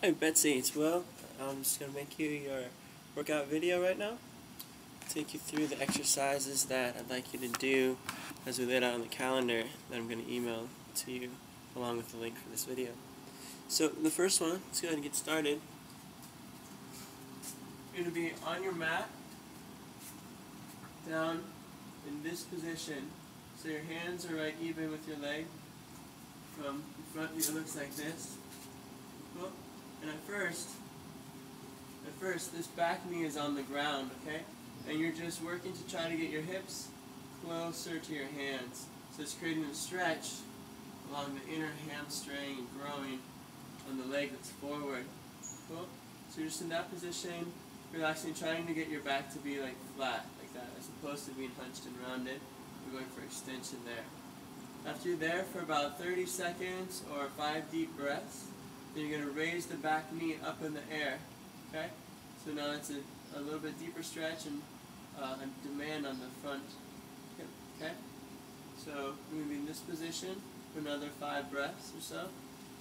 Hi Betsy, it's Will. I'm just going to make you your workout video right now. Take you through the exercises that I'd like you to do as we laid out on the calendar that I'm going to email to you along with the link for this video. So the first one, let's go ahead and get started. You're going to be on your mat, down in this position. So your hands are right even with your leg. From in front it looks like this. Cool. And at first, this back knee is on the ground, okay? And you're just working to try to get your hips closer to your hands. So it's creating a stretch along the inner hamstring and growing on the leg that's forward. Cool? So you're just in that position, relaxing, trying to get your back to be like flat, like that, as opposed to being hunched and rounded. We're going for extension there. After you're there for about 30 seconds or 5 deep breaths, then you're going to raise the back knee up in the air. Okay? So now it's a little bit deeper stretch and a demand on the front hip. Okay? So we're going to be in this position for another 5 breaths or so.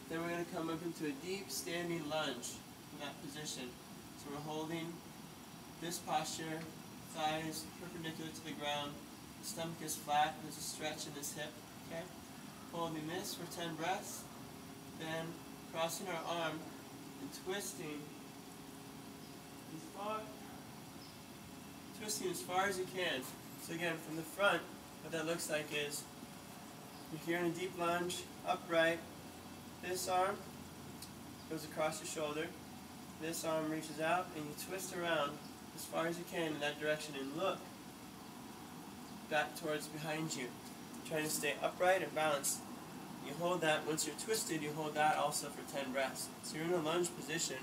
Then we're going to come up into a deep standing lunge in that position. So we're holding this posture, thighs perpendicular to the ground, the stomach is flat, there's a stretch in this hip. Okay? Holding this for 10 breaths. Then crossing our arm and twisting as far as you can. So again, from the front, what that looks like is you're here in a deep lunge, upright. This arm goes across your shoulder. This arm reaches out and you twist around as far as you can in that direction and look back towards behind you. Trying to stay upright and balanced. You hold that, once you're twisted, you hold that also for 10 breaths. So you're in a lunge position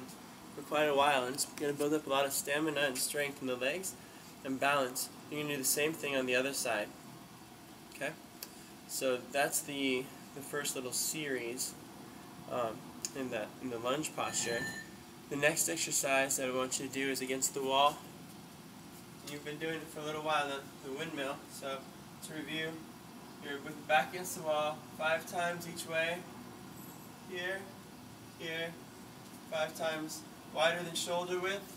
for quite a while, and it's going to build up a lot of stamina and strength in the legs and balance. You're going to do the same thing on the other side. Okay? So that's the first little series in the lunge posture. The next exercise that I want you to do is against the wall. You've been doing it for a little while, the windmill. So to review, you're with the back against the wall, 5 times each way. Here, here, 5 times wider than shoulder width.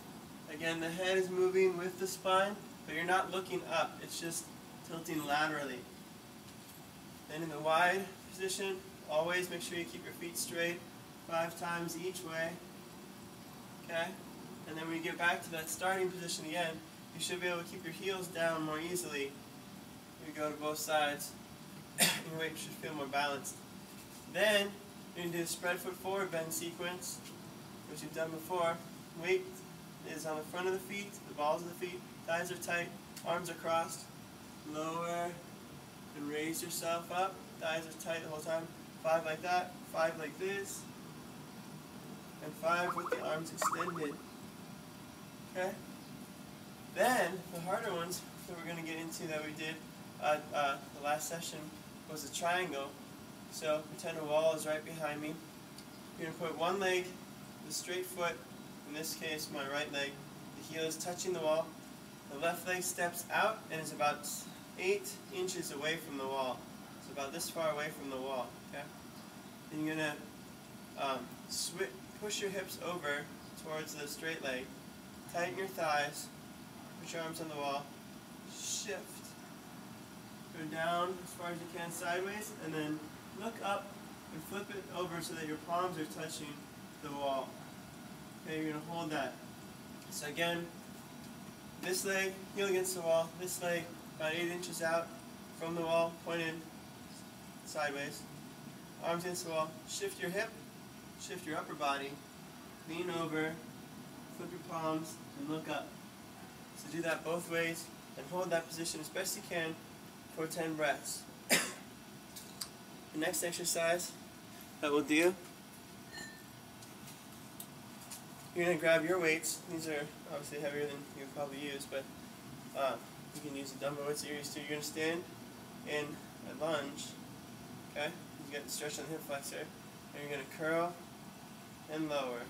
Again, the head is moving with the spine, but you're not looking up. It's just tilting laterally. Then in the wide position, always make sure you keep your feet straight, 5 times each way. Okay? And then when you get back to that starting position again, you should be able to keep your heels down more easily. You go to both sides. Your weight should feel more balanced. Then you're going to do the spread foot forward bend sequence, which you've done before. Weight is on the front of the feet, the balls of the feet, thighs are tight, arms are crossed. Lower and raise yourself up. Thighs are tight the whole time. 5 like that, 5 like this, and 5 with the arms extended. Okay? Then the harder ones that we're going to get into that we did the last session was a triangle. So pretend a wall is right behind me. You're going to put one leg, the straight foot, in this case my right leg, the heel is touching the wall. The left leg steps out and is about 8 inches away from the wall. So about this far away from the wall. Okay? Then you're going to push your hips over towards the straight leg. Tighten your thighs. Put your arms on the wall. Shift. Go down as far as you can sideways, and then look up and flip it over so that your palms are touching the wall. Okay, you're going to hold that. So again, this leg, heel against the wall, this leg about 8 inches out from the wall, pointed sideways. Arms against the wall. Shift your hip, shift your upper body, lean over, flip your palms, and look up. So do that both ways, and hold that position as best you can for 10 breaths. The next exercise that we'll do, you're going to grab your weights. These are obviously heavier than you'll probably use, but you can use the dumbbell weights that you're used to. You're going to stand in a lunge, okay? You get the stretch on the hip flexor, and you're going to curl and lower.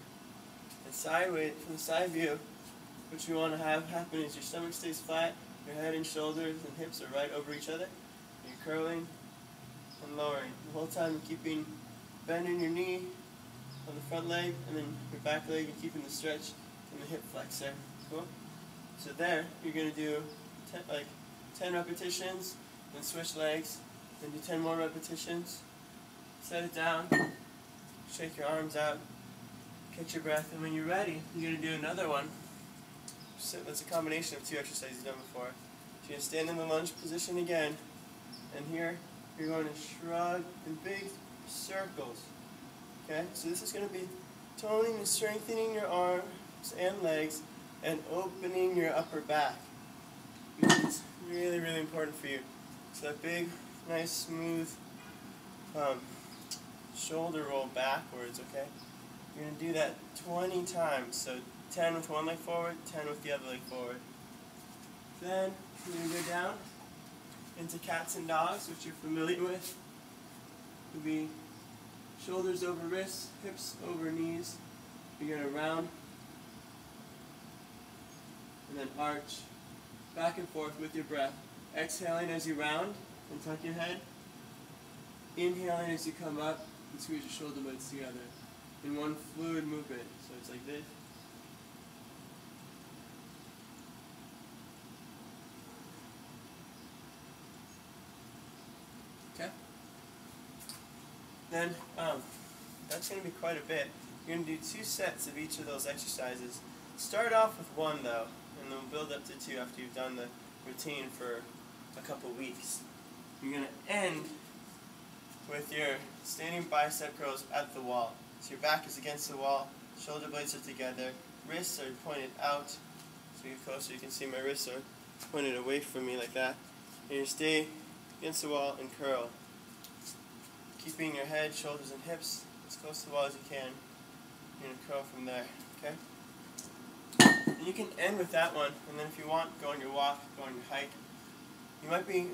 And sideways, from the side view, what you want to have happen is your stomach stays flat, your head and shoulders and hips are right over each other. You're curling and lowering. The whole time keeping bending your knee of the front leg, and then your back leg, you're keeping the stretch in the hip flexor. Cool? So there, you're going to do 10 repetitions, then switch legs, then do 10 more repetitions. Set it down, shake your arms out, catch your breath, and when you're ready, you're going to do another one. So that's a combination of 2 exercises you've done before. So you're going to stand in the lunge position again, and here you're going to shrug in big circles. Okay, so this is going to be toning and strengthening your arms and legs and opening your upper back. It's really, really important for you. So that big, nice, smooth shoulder roll backwards, okay? You're going to do that 20 times. So 10 with one leg forward, 10 with the other leg forward. Then you're going to go down into cats and dogs, which you're familiar with. It would be shoulders over wrists, hips over knees. You're going to round and then arch back and forth with your breath. Exhaling as you round and tuck your head. Inhaling as you come up and squeeze your shoulder blades together in one fluid movement. So it's like this. Okay? Then, that's going to be quite a bit. You're going to do 2 sets of each of those exercises. Start off with 1 though, and then build up to 2 after you've done the routine for a couple weeks. You're going to end with your standing bicep curls at the wall. So your back is against the wall, shoulder blades are together, wrists are pointed out. So you get closer, you can see my wrists are pointed away from me like that. And you stay against the wall and curl. Keeping your head, shoulders, and hips as close to the wall as you can. You're going to curl from there, okay? And you can end with that one, and then if you want, go on your walk, go on your hike. You might be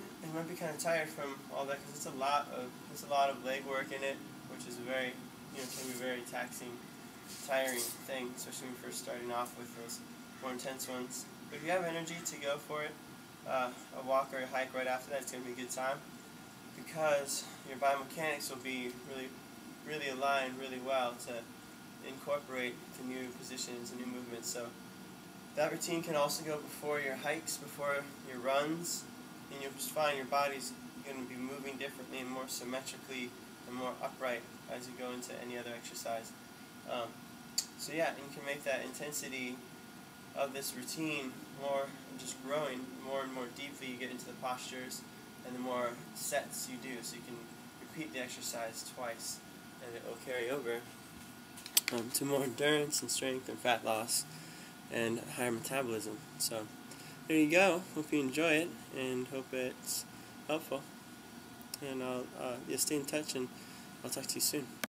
kind of tired from all that because it's a lot of leg work in it, which is very, can be very taxing, tiring thing, especially when you're first starting off with those more intense ones. But if you have energy to go for it, a walk or a hike right after that, it's going to be a good time because your biomechanics will be really aligned really well to incorporate the new positions and new movements. So that routine can also go before your hikes, before your runs, and you'll just find your body's going to be moving differently and more symmetrically and more upright as you go into any other exercise. So yeah, and you can make that intensity of this routine more just growing more and more deeply. You get into the postures and the more sets you do, so you can repeat the exercise twice and it will carry over to more endurance and strength and fat loss and higher metabolism. So there you go. Hope you enjoy it and hope it's helpful. And I'll stay in touch and I'll talk to you soon.